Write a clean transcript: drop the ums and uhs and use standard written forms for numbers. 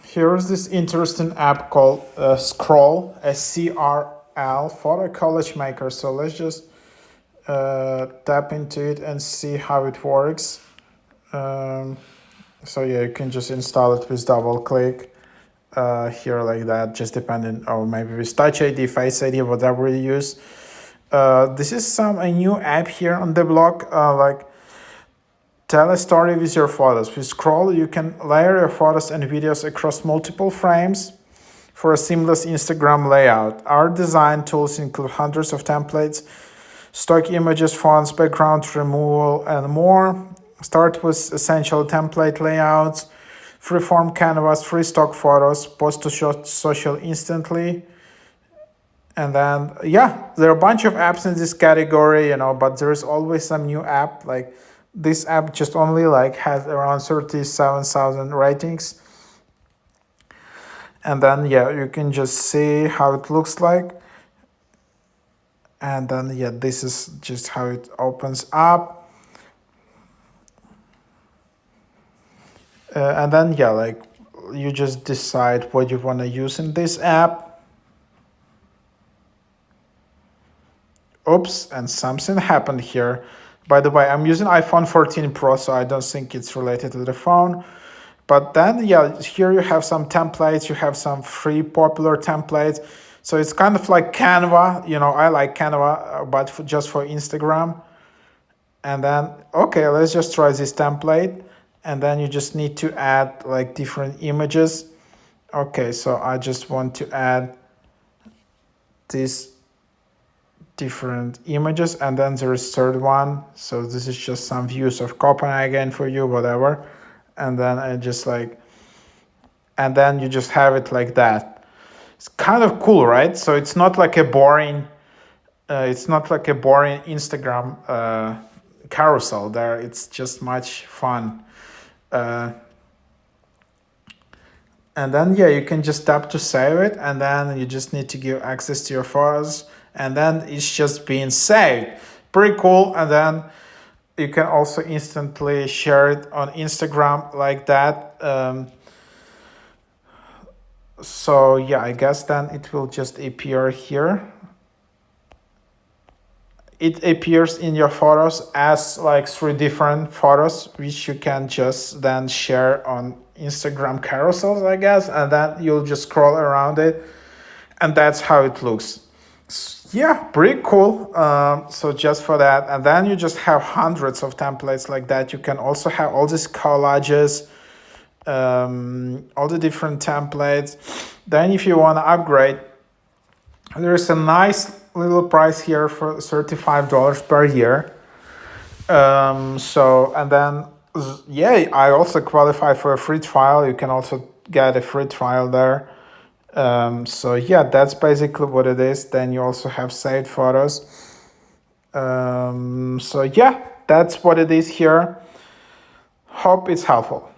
Here's this interesting app called SCRL, SCRL, photo collage maker. So let's just tap into it and see how it works. So yeah, you can just install it with double click here like that, just depending, or maybe with Touch ID, Face ID, whatever you use. This is a new app here on the blog, like tell a story with your photos. With SCRL, you can layer your photos and videos across multiple frames for a seamless Instagram layout. Our design tools include hundreds of templates, stock images, fonts, background removal, and more. Start with essential template layouts, freeform canvas, free stock photos, post to social instantly. And then, yeah, there are a bunch of apps in this category, but there is always some new app. Like this app just only like has around 37,000 ratings. And then, yeah, you can just see how it looks like. And then, yeah, this is just how it opens up. And then, yeah, like you just decide what you want to use in this app. Oops, and something happened here. By the way, I'm using iPhone 14 Pro, so I don't think it's related to the phone. But then, yeah, here you have some templates. You have some free popular templates. So it's kind of like Canva. I like Canva, but just for Instagram. And then, okay, let's just try this template. And then you just need to add like different images. Okay, so I just want to add these different images, and then there is third one. So this is just some views of Copenhagen for you, whatever. And then and then you just have it like that. It's kind of cool, right? So it's not like a boring, Instagram carousel there. It's just much fun. And then, yeah, you can just tap to save it, and then you just need to give access to your photos, and then it's just being saved. Pretty cool. And then you can also instantly share it on Instagram like that. So yeah, I guess then it will just appear here. It appears in your photos as like 3 different photos, which you can just then share on Instagram carousels, I guess, and then you'll just scroll around it, and that's how it looks. Yeah, pretty cool. So just for that, and then you just have hundreds of templates like that. You can also have all these collages, all the different templates. Then if you want to upgrade, there's a nice little price here for $35 per year. So, and then, yeah, I also qualify for a free trial. You can also get a free trial there. So yeah, that's basically what it is. Then you also have saved photos. So yeah, that's what it is here. Hope it's helpful.